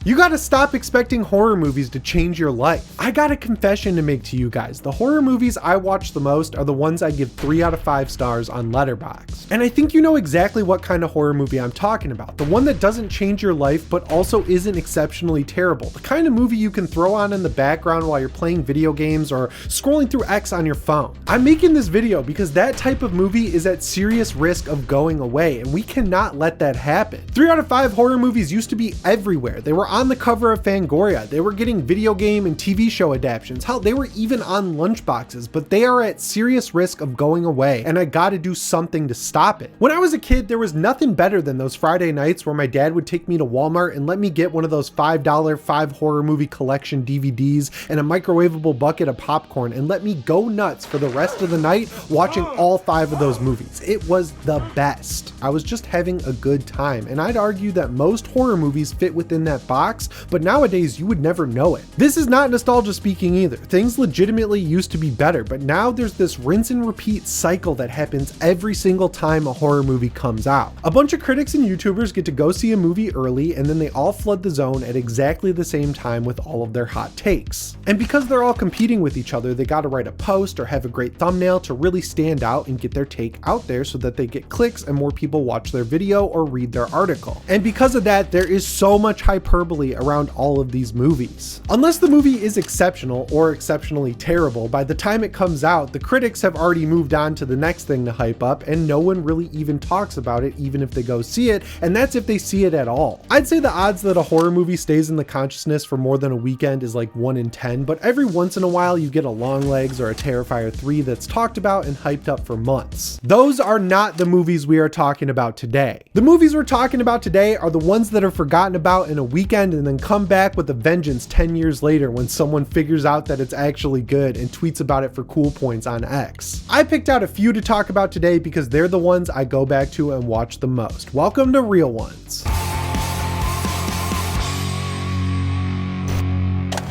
You gotta stop expecting horror movies to change your life. I got a confession to make to you guys. The horror movies I watch the most are the ones I give 3 out of 5 stars on Letterboxd. And I think you know exactly what kind of horror movie I'm talking about. The one that doesn't change your life, but also isn't exceptionally terrible. The kind of movie you can throw on in the background while you're playing video games or scrolling through X on your phone. I'm making this video because that type of movie is at serious risk of going away, and we cannot let that happen. 3 out of 5 horror movies used to be everywhere. They were on the cover of Fangoria. They were getting video game and TV show adaptations. Hell, they were even on lunchboxes, but they are at serious risk of going away, and I gotta do something to stop it. When I was a kid, there was nothing better than those Friday nights where my dad would take me to Walmart and let me get one of those $5 5 horror movie collection DVDs and a microwavable bucket of popcorn and let me go nuts for the rest of the night watching all 5 of those movies. It was the best. I was just having a good time, and I'd argue that most horror movies fit within that box, but nowadays you would never know it. This is not nostalgia speaking either. Things legitimately used to be better, but now there's this rinse and repeat cycle that happens every single time a horror movie comes out. A bunch of critics and YouTubers get to go see a movie early, and then they all flood the zone at exactly the same time with all of their hot takes. And because they're all competing with each other, they gotta write a post or have a great thumbnail to really stand out and get their take out there so that they get clicks and more people watch their video or read their article. And because of that, there is so much hyperbole around all of these movies. Unless the movie is exceptional or exceptionally terrible, by the time it comes out, the critics have already moved on to the next thing to hype up, and no one really even talks about it even if they go see it, and that's if they see it at all. I'd say the odds that a horror movie stays in the consciousness for more than a weekend is like 1 in 10, but every once in a while you get a Longlegs or a Terrifier 3 that's talked about and hyped up for months. Those are not the movies we are talking about today. The movies we're talking about today are the ones that are forgotten about in a weekend and then come back with a vengeance 10 years later when someone figures out that it's actually good and tweets about it for cool points on X. I picked out a few to talk about today because they're the ones I go back to and watch the most. Welcome to Real Ones.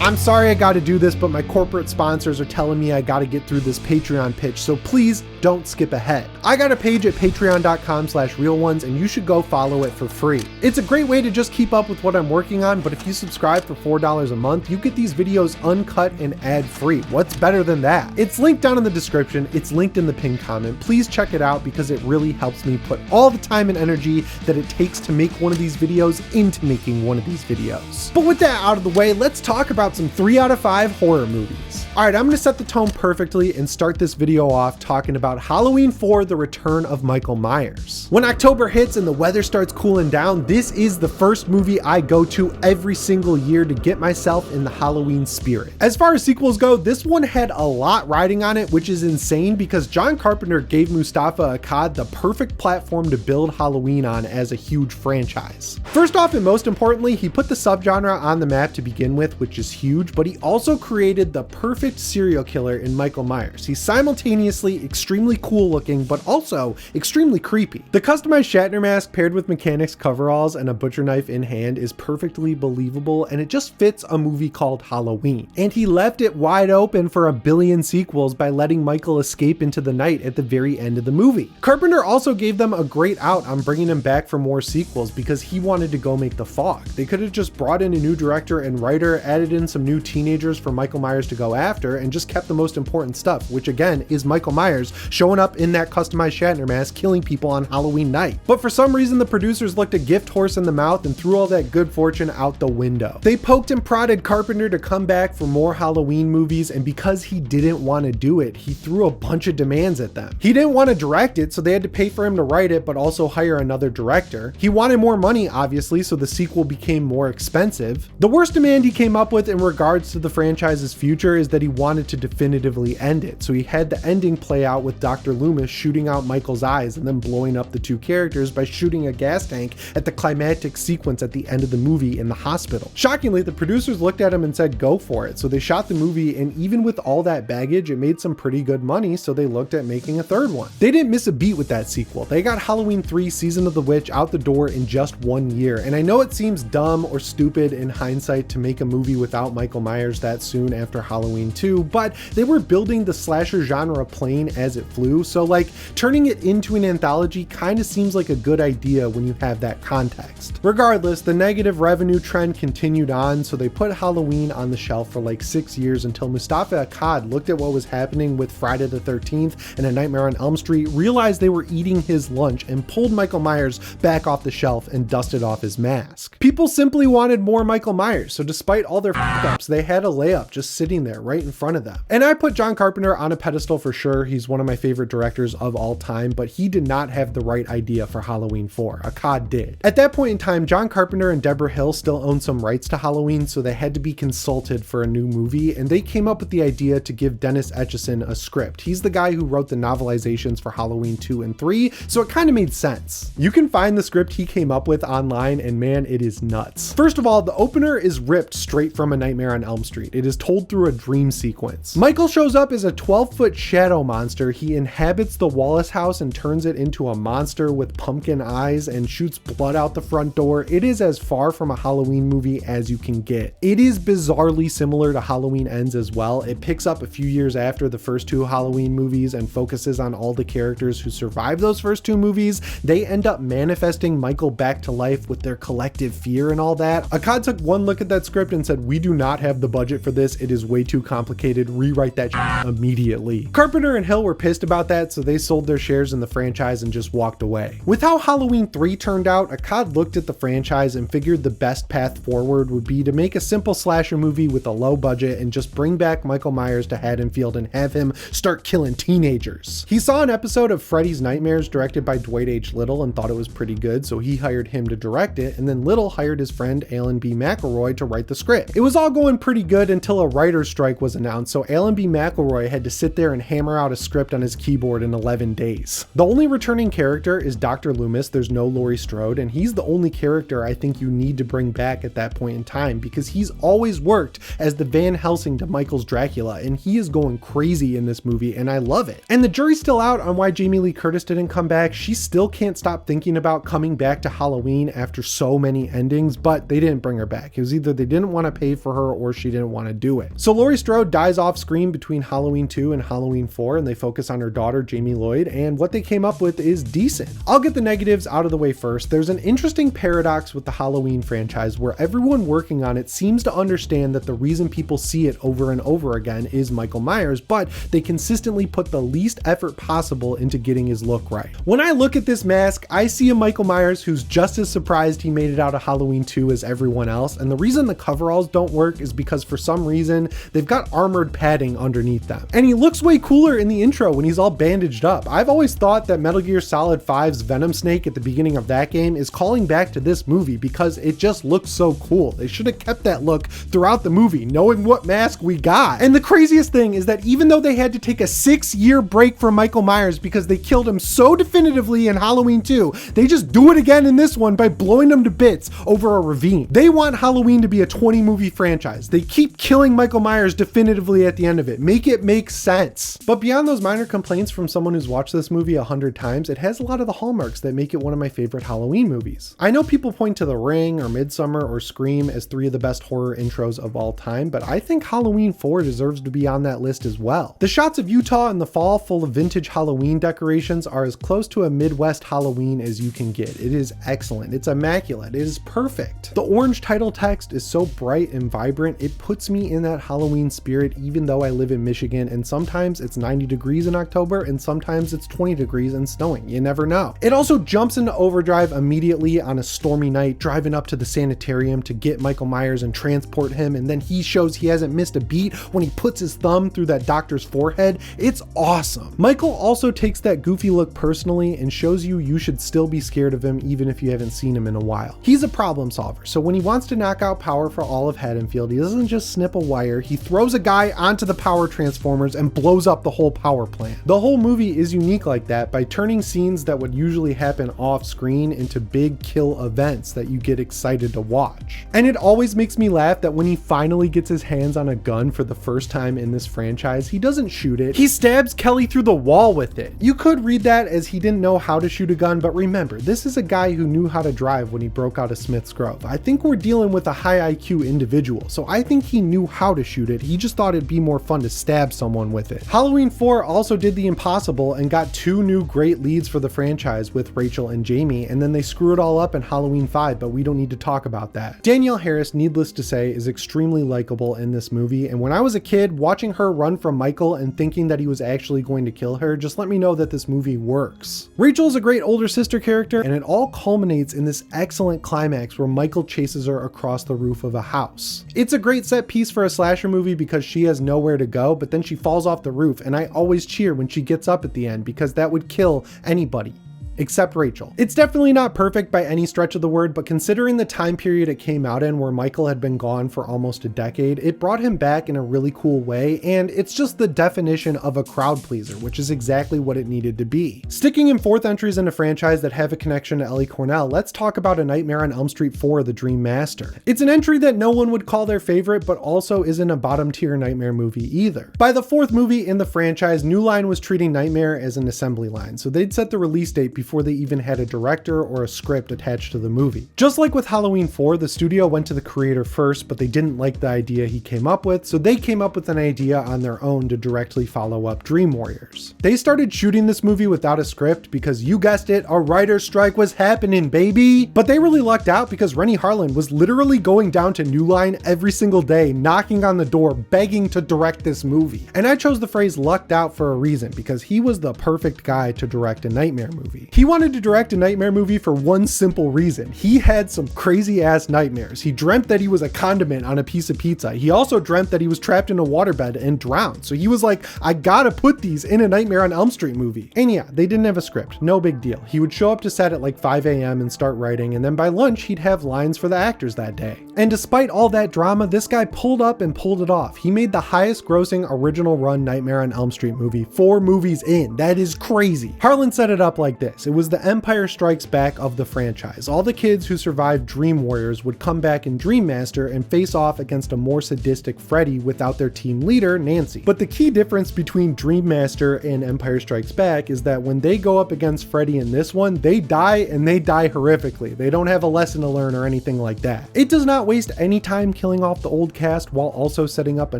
I'm sorry I gotta do this, but my corporate sponsors are telling me I gotta get through this Patreon pitch, so please don't skip ahead. I got a page at patreon.com/realones and you should go follow it for free. It's a great way to just keep up with what I'm working on, but if you subscribe for $4 a month, you get these videos uncut and ad-free. What's better than that? It's linked down in the description. It's linked in the pinned comment. Please check it out because it really helps me put all the time and energy that it takes to make one of these videos into making one of these videos. But with that out of the way, let's talk about some 3 out of 5 horror movies. All right, I'm gonna set the tone perfectly and start this video off talking about Halloween 4, The Return of Michael Myers. When October hits and the weather starts cooling down, this is the first movie I go to every single year to get myself in the Halloween spirit. As far as sequels go, this one had a lot riding on it, which is insane because John Carpenter gave Mustafa Akkad the perfect platform to build Halloween on as a huge franchise. First off, and most importantly, he put the subgenre on the map to begin with, which is huge, but he also created the perfect serial killer in Michael Myers. He's simultaneously extremely cool looking, but also extremely creepy. The customized Shatner mask paired with mechanics coveralls and a butcher knife in hand is perfectly believable, and it just fits a movie called Halloween. And he left it wide open for a billion sequels by letting Michael escape into the night at the very end of the movie. Carpenter also gave them a great out on bringing him back for more sequels because he wanted to go make The Fog. They could have just brought in a new director and writer, added in some new teenagers for Michael Myers to go after, and just kept the most important stuff, which again is Michael Myers showing up in that customized Shatner mask killing people on Halloween night. But for some reason the producers looked a gift horse in the mouth and threw all that good fortune out the window. They poked and prodded Carpenter to come back for more Halloween movies, and because he didn't want to do it, he threw a bunch of demands at them. He didn't want to direct it, so they had to pay for him to write it but also hire another director. He wanted more money obviously, so the sequel became more expensive. The worst demand he came up with in regards to the franchise's future is that he wanted to definitively end it, so he had the ending play out with Dr. Loomis shooting out Michael's eyes and then blowing up the 2 characters by shooting a gas tank at the climactic sequence at the end of the movie in the hospital. Shockingly, the producers looked at him and said go for it, so they shot the movie, and even with all that baggage, it made some pretty good money, so they looked at making a 3rd one. They didn't miss a beat with that sequel. They got Halloween 3 Season of the Witch out the door in just 1 year, and I know it seems dumb or stupid in hindsight to make a movie without out Michael Myers that soon after Halloween 2, but they were building the slasher genre plane as it flew, so like turning it into an anthology kind of seems like a good idea when you have that context. Regardless, the negative revenue trend continued on, so they put Halloween on the shelf for like 6 years until Mustafa Akkad looked at what was happening with Friday the 13th and A Nightmare on Elm Street, realized they were eating his lunch, and pulled Michael Myers back off the shelf and dusted off his mask. People simply wanted more Michael Myers, so despite all their f***ups, they had a layup just sitting there right in front of them. And I put John Carpenter on a pedestal for sure. He's one of my favorite directors of all time, but he did not have the right idea for Halloween 4. Akkad did. At that point in time, John Carpenter and Deborah Hill still owned some rights to Halloween, so they had to be consulted for a new movie, and they came up with the idea to give Dennis Etchison a script. He's the guy who wrote the novelizations for Halloween 2 and 3, so it kind of made sense. You can find the script he came up with online, and man, it is nuts. First of all, the opener is ripped straight from A Nightmare on Elm Street. It is told through a dream sequence. Michael shows up as a 12-foot shadow monster. He inhabits the Wallace house and turns it into a monster with pumpkin eyes and shoots blood out the front door. It is as far from a Halloween movie as you can get. It is bizarrely similar to Halloween Ends as well. It picks up a few years after the first two Halloween movies and focuses on all the characters who survived those first two movies. They end up manifesting Michael back to life with their collective fear and all that. Akkad took one look at that script and said, "We do not have the budget for this. It is way too complicated. Rewrite that shit immediately." Carpenter and Hill were pissed about that, so they sold their shares in the franchise and just walked away. With how Halloween 3 turned out, Akkad looked at the franchise and figured the best path forward would be to make a simple slasher movie with a low budget and just bring back Michael Myers to Haddonfield and have him start killing teenagers. He saw an episode of Freddy's Nightmares directed by Dwight H. Little and thought it was pretty good, so he hired him to direct it, and then Little hired his friend Alan B. McElroy to write the script. It was all going pretty good until a writer's strike was announced, so Alan B. McElroy had to sit there and hammer out a script on his keyboard in 11 days. The only returning character is Dr. Loomis. There's no Laurie Strode, and he's the only character I think you need to bring back at that point in time, because he's always worked as the Van Helsing to Michael's Dracula, and he is going crazy in this movie, and I love it. And the jury's still out on why Jamie Lee Curtis didn't come back. She still can't stop thinking about coming back to Halloween after so many endings, but they didn't bring her back. It was either they didn't want to pay for her or she didn't want to do it. So Laurie Strode dies off screen between Halloween 2 and Halloween 4, and they focus on her daughter, Jamie Lloyd, and what they came up with is decent. I'll get the negatives out of the way first. There's an interesting paradox with the Halloween franchise where everyone working on it seems to understand that the reason people see it over and over again is Michael Myers, but they consistently put the least effort possible into getting his look right. When I look at this mask, I see a Michael Myers who's just as surprised he made it out of Halloween 2 as everyone else, and the reason the coveralls don't work is because for some reason they've got armored padding underneath them. And he looks way cooler in the intro when he's all bandaged up. I've always thought that Metal Gear Solid 5's Venom Snake at the beginning of that game is calling back to this movie because it just looks so cool. They should have kept that look throughout the movie, knowing what mask we got. And the craziest thing is that even though they had to take a 6-year break from Michael Myers because they killed him so definitively in Halloween 2, they just do it again in this one by blowing him to bits over a ravine. They want Halloween to be a 20-movie franchise. They keep killing Michael Myers definitively at the end of it. Make it make sense. But beyond those minor complaints from someone who's watched this movie 100 times, it has a lot of the hallmarks that make it one of my favorite Halloween movies. I know people point to The Ring or Midsommar or Scream as 3 of the best horror intros of all time, but I think Halloween 4 deserves to be on that list as well. The shots of Utah in the fall full of vintage Halloween decorations are as close to a Midwest Halloween as you can get. It is excellent. It's immaculate. It is perfect. The orange title text is so bright and vibrant, it puts me in that Halloween spirit even though I live in Michigan and sometimes it's 90 degrees in October and sometimes it's 20 degrees and snowing. You never know. It also jumps into overdrive immediately on a stormy night, driving up to the sanitarium to get Michael Myers and transport him, and then he shows he hasn't missed a beat when he puts his thumb through that doctor's forehead. It's awesome. Michael also takes that goofy look personally and shows you should still be scared of him even if you haven't seen him in a while. He's a problem solver, so when he wants to knock out power for all of Haddonfield, he doesn't just snip a wire, he throws a guy onto the power transformers and blows up the whole power plant. The whole movie is unique like that by turning scenes that would usually happen off screen into big kill events that you get excited to watch. And it always makes me laugh that when he finally gets his hands on a gun for the first time in this franchise, he doesn't shoot it, he stabs Kelly through the wall with it. You could read that as he didn't know how to shoot a gun, but remember, this is a guy who knew how to drive when he broke out of Smith's Grove. I think we're dealing with a high IQ individual cool, so I think he knew how to shoot it, he just thought it'd be more fun to stab someone with it. Halloween 4 also did the impossible and got 2 new great leads for the franchise with Rachel and Jamie, and then they screw it all up in Halloween 5, but we don't need to talk about that. Danielle Harris, needless to say, is extremely likable in this movie, and when I was a kid, watching her run from Michael and thinking that he was actually going to kill her just let me know that this movie works. Rachel's a great older sister character, and it all culminates in this excellent climax where Michael chases her across the roof of a house. It's a great set piece for a slasher movie because she has nowhere to go, but then she falls off the roof, and I always cheer when she gets up at the end because that would kill anybody. Except Rachel. It's definitely not perfect by any stretch of the word, but considering the time period it came out in where Michael had been gone for almost a decade, it brought him back in a really cool way, and it's just the definition of a crowd pleaser, which is exactly what it needed to be. Sticking in 4th entries in a franchise that have a connection to Ellie Cornell, let's talk about A Nightmare on Elm Street 4, The Dream Master. It's an entry that no one would call their favorite, but also isn't a bottom tier Nightmare movie either. By the 4th movie in the franchise, New Line was treating Nightmare as an assembly line, so they'd set the release date before they even had a director or a script attached to the movie. Just like with Halloween 4, the studio went to the creator first, but they didn't like the idea he came up with, so they came up with an idea on their own to directly follow up Dream Warriors. They started shooting this movie without a script because, you guessed it, a writer's strike was happening, baby! But they really lucked out because Renny Harlin was literally going down to New Line every single day, knocking on the door, begging to direct this movie. And I chose the phrase lucked out for a reason, because he was the perfect guy to direct a Nightmare movie. He wanted to direct a Nightmare movie for one simple reason. He had some crazy ass nightmares. He dreamt that he was a condiment on a piece of pizza. He also dreamt that he was trapped in a waterbed and drowned. So he was like, I gotta put these in a Nightmare on Elm Street movie. And yeah, they didn't have a script. No big deal. He would show up to set at like 5 a.m. and start writing, and then by lunch he'd have lines for the actors that day. And despite all that drama, this guy pulled up and pulled it off. He made the highest grossing original run Nightmare on Elm Street movie 4 movies in. That is crazy. Harlan set it up like this. It was the Empire Strikes Back of the franchise. All the kids who survived Dream Warriors would come back in Dream Master and face off against a more sadistic Freddy without their team leader, Nancy. But the key difference between Dream Master and Empire Strikes Back is that when they go up against Freddy in this one, they die, and they die horrifically. They don't have a lesson to learn or anything like that. It does not waste any time killing off the old cast while also setting up a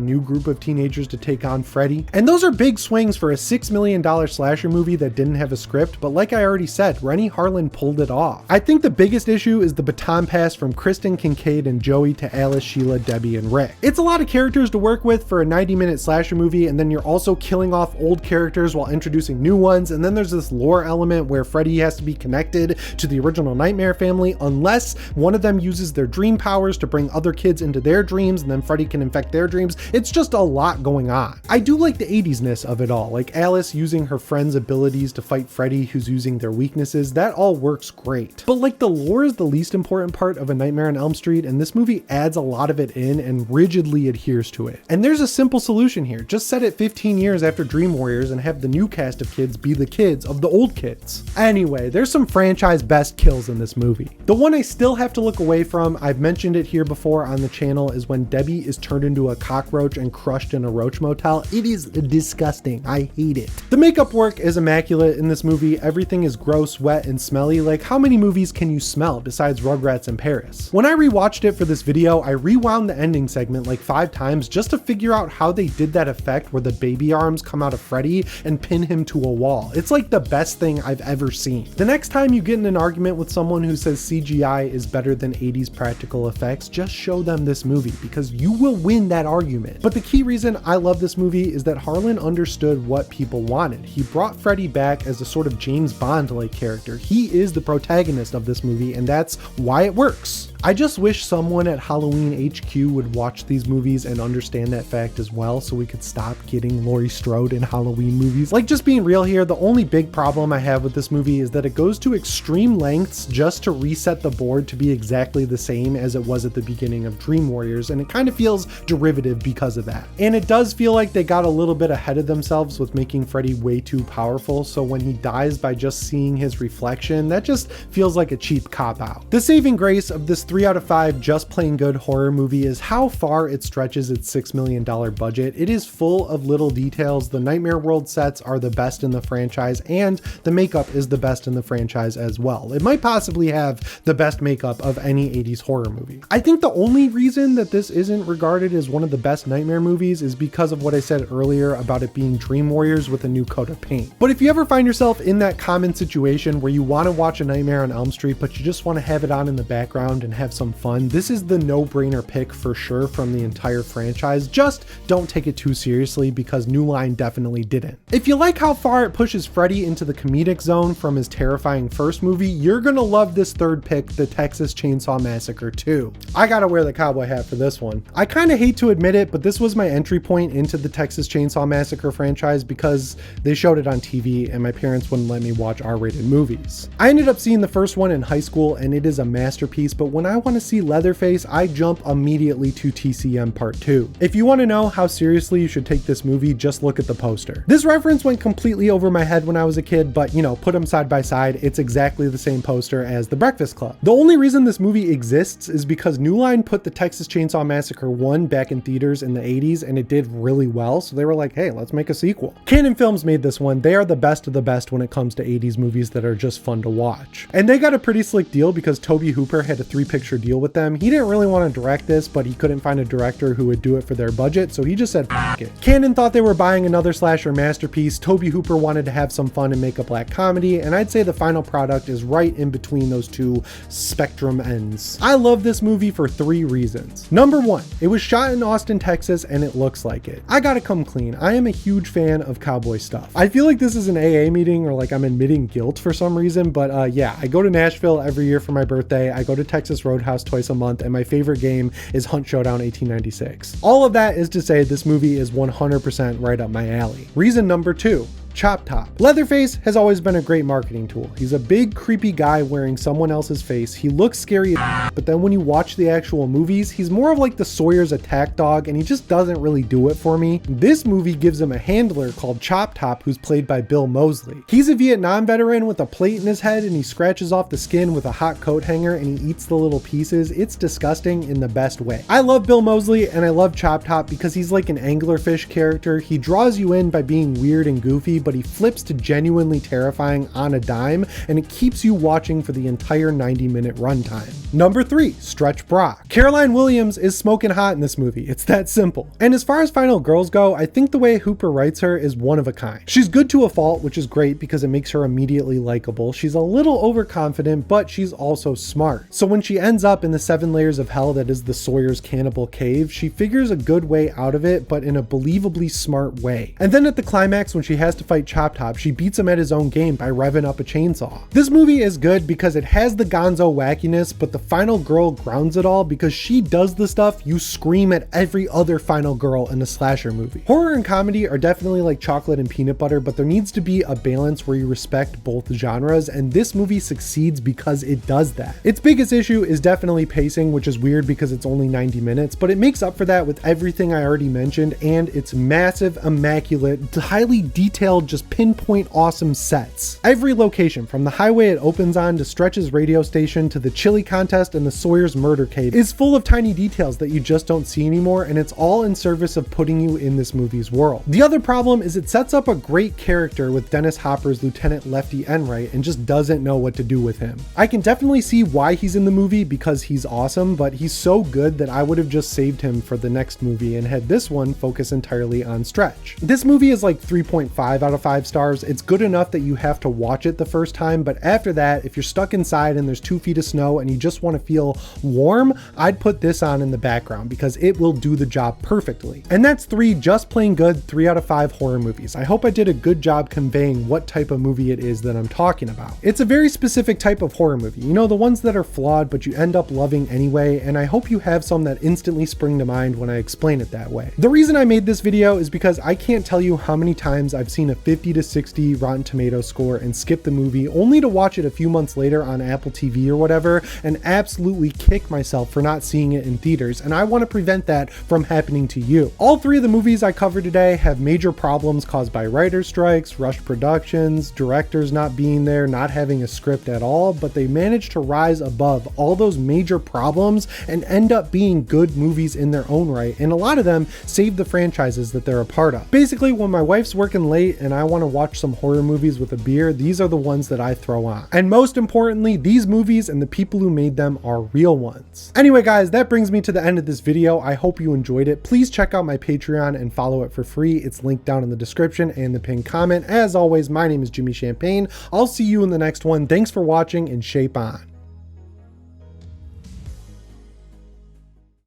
new group of teenagers to take on Freddy. And those are big swings for a $6 million slasher movie that didn't have a script, but like I already said, Renny Harlin pulled it off. I think the biggest issue is the baton pass from Kristen, Kincaid, and Joey to Alice, Sheila, Debbie, and Rick. It's a lot of characters to work with for a 90-minute slasher movie, and then you're also killing off old characters while introducing new ones, and then there's this lore element where Freddy has to be connected to the original Nightmare family unless one of them uses their dream powers to bring other kids into their dreams, and then Freddy can infect their dreams. It's just a lot going on. I do like the 80s-ness of it all, like Alice using her friend's abilities to fight Freddy who's using their weaknesses. That all works great. But like the lore is the least important part of A Nightmare on Elm Street, and this movie adds a lot of it in and rigidly adheres to it. And there's a simple solution here. Just set it 15 years after Dream Warriors and have the new cast of kids be the kids of the old kids. Anyway, there's some franchise best kills in this movie. The one I still have to look away from, I've mentioned it here before on the channel, is when Debbie is turned into a cockroach and crushed in a roach motel. It is disgusting. I hate it. The makeup work is immaculate in this movie. Everything is gross, wet, and smelly. Like, how many movies can you smell besides Rugrats in Paris? When I rewatched it for this video, I rewound the ending segment like 5 times just to figure out how they did that effect where the baby arms come out of Freddy and pin him to a wall. It's like the best thing I've ever seen. The next time you get in an argument with someone who says CGI is better than 80s practical effects, just show them this movie because you will win that argument. But the key reason I love this movie is that Harlan understood what people wanted. He brought Freddy back as a sort of James Bond-like character. He is the protagonist of this movie, and that's why it works. I just wish someone at Halloween HQ would watch these movies and understand that fact as well, so we could stop getting Laurie Strode in Halloween movies. Like, just being real here, the only big problem I have with this movie is that it goes to extreme lengths just to reset the board to be exactly the same as it was at the beginning of Dream Warriors, and it kind of feels derivative because of that. And it does feel like they got a little bit ahead of themselves with making Freddy way too powerful, so when he dies by just seeing his reflection, that just feels like a cheap cop-out. The saving grace of this 3 out of 5 just plain good horror movie is how far it stretches its $6 million budget. It is full of little details. The Nightmare World sets are the best in the franchise, and the makeup is the best in the franchise as well. It might possibly have the best makeup of any 80s horror movie. I think the only reason that this isn't regarded as one of the best Nightmare movies is because of what I said earlier about it being Dream Warriors with a new coat of paint. But if you ever find yourself in that common situation where you want to watch A Nightmare on Elm Street, but you just want to have it on in the background and have some fun, this is the no-brainer pick for sure from the entire franchise. Just don't take it too seriously, because New Line definitely didn't. If you like how far it pushes Freddy into the comedic zone from his terrifying first movie, you're gonna love this third pick, The Texas Chainsaw Massacre 2. I gotta wear the cowboy hat for this one. I kinda hate to admit it, but this was my entry point into the Texas Chainsaw Massacre franchise because they showed it on TV and my parents wouldn't let me watch R-rated movies. I ended up seeing the first one in high school and it is a masterpiece, but when I want to see Leatherface, I jump immediately to TCM Part 2. If you want to know how seriously you should take this movie, just look at the poster. This reference went completely over my head when I was a kid, but you know, put them side by side, it's exactly the same poster as The Breakfast Club. The only reason this movie exists is because New Line put the Texas Chainsaw Massacre 1 back in theaters in the 80s and it did really well, so they were like, hey, let's make a sequel. Canon Films made this one. They are the best of the best when it comes to 80s movies that are just fun to watch. And they got a pretty slick deal because Tobe Hooper had a 3-picture deal with them. He didn't really want to direct this, but he couldn't find a director who would do it for their budget, so he just said, F it. Canon thought they were buying another slasher masterpiece. Tobe Hooper wanted to have some fun and make a black comedy, and I'd say the final product is right in between those two spectrum ends. I love this movie for 3 reasons. Number 1, it was shot in Austin, Texas, and it looks like it. I gotta come clean. I am a huge fan of cowboy stuff. I feel like this is an AA meeting or like I'm admitting guilt for some reason, but yeah, I go to Nashville every year for my birthday. I go to Texas Roadhouse twice a month, and my favorite game is Hunt Showdown 1896. All of that is to say this movie is 100% right up my alley. Reason number 2, Chop Top. Leatherface has always been a great marketing tool. He's a big creepy guy wearing someone else's face. He looks scary, but then when you watch the actual movies, he's more of like the Sawyer's attack dog, and he just doesn't really do it for me. This movie gives him a handler called Chop Top, who's played by Bill Moseley. He's a Vietnam veteran with a plate in his head, and he scratches off the skin with a hot coat hanger and he eats the little pieces. It's disgusting in the best way. I love Bill Moseley and I love Chop Top because he's like an anglerfish character. He draws you in by being weird and goofy, but he flips to genuinely terrifying on a dime, and it keeps you watching for the entire 90-minute runtime. Number 3, Stretch Brock. Caroline Williams is smoking hot in this movie. It's that simple. And as far as final girls go, I think the way Hooper writes her is one of a kind. She's good to a fault, which is great because it makes her immediately likable. She's a little overconfident, but she's also smart. So when she ends up in the 7 layers of hell that is the Sawyer's cannibal cave, she figures a good way out of it, but in a believably smart way. And then at the climax, when she has to fight Chop Top, she beats him at his own game by revving up a chainsaw. This movie is good because it has the gonzo wackiness, but the final girl grounds it all because she does the stuff you scream at every other final girl in a slasher movie. Horror and comedy are definitely like chocolate and peanut butter, but there needs to be a balance where you respect both genres, and this movie succeeds because it does that. Its biggest issue is definitely pacing, which is weird because it's only 90 minutes, but it makes up for that with everything I already mentioned, and its massive, immaculate, highly detailed, just pinpoint awesome sets. Every location, from the highway it opens on to Stretch's radio station to the chili contest and the Sawyer's murder cave, is full of tiny details that you just don't see anymore, and it's all in service of putting you in this movie's world. The other problem is it sets up a great character with Dennis Hopper's Lieutenant Lefty Enright and just doesn't know what to do with him. I can definitely see why he's in the movie because he's awesome, but he's so good that I would have just saved him for the next movie and had this one focus entirely on Stretch. This movie is like 3.5 out of 5 stars. It's good enough that you have to watch it the first time, but after that, if you're stuck inside and there's 2 feet of snow and you just want to feel warm, I'd put this on in the background because it will do the job perfectly. And that's 3 just plain good 3 out of 5 horror movies. I hope I did a good job conveying what type of movie it is that I'm talking about. It's a very specific type of horror movie, you know, the ones that are flawed but you end up loving anyway, and I hope you have some that instantly spring to mind when I explain it that way. The reason I made this video is because I can't tell you how many times I've seen a 50 to 60 Rotten Tomatoes score and skip the movie only to watch it a few months later on Apple TV or whatever and absolutely kick myself for not seeing it in theaters, and I want to prevent that from happening to you. All three of the movies I covered today have major problems caused by writer strikes, rushed productions, directors not being there, not having a script at all, but they managed to rise above all those major problems and end up being good movies in their own right, and a lot of them save the franchises that they're a part of. Basically, when my wife's working late and I want to watch some horror movies with a beer, these are the ones that I throw on. And most importantly, these movies and the people who made them are real ones. Anyway guys, that brings me to the end of this video. I hope you enjoyed it. Please check out my Patreon and follow it for free. It's linked down in the description and the pinned comment. As always, my name is Jimmy Champagne. I'll see you in the next one. Thanks for watching and shape on.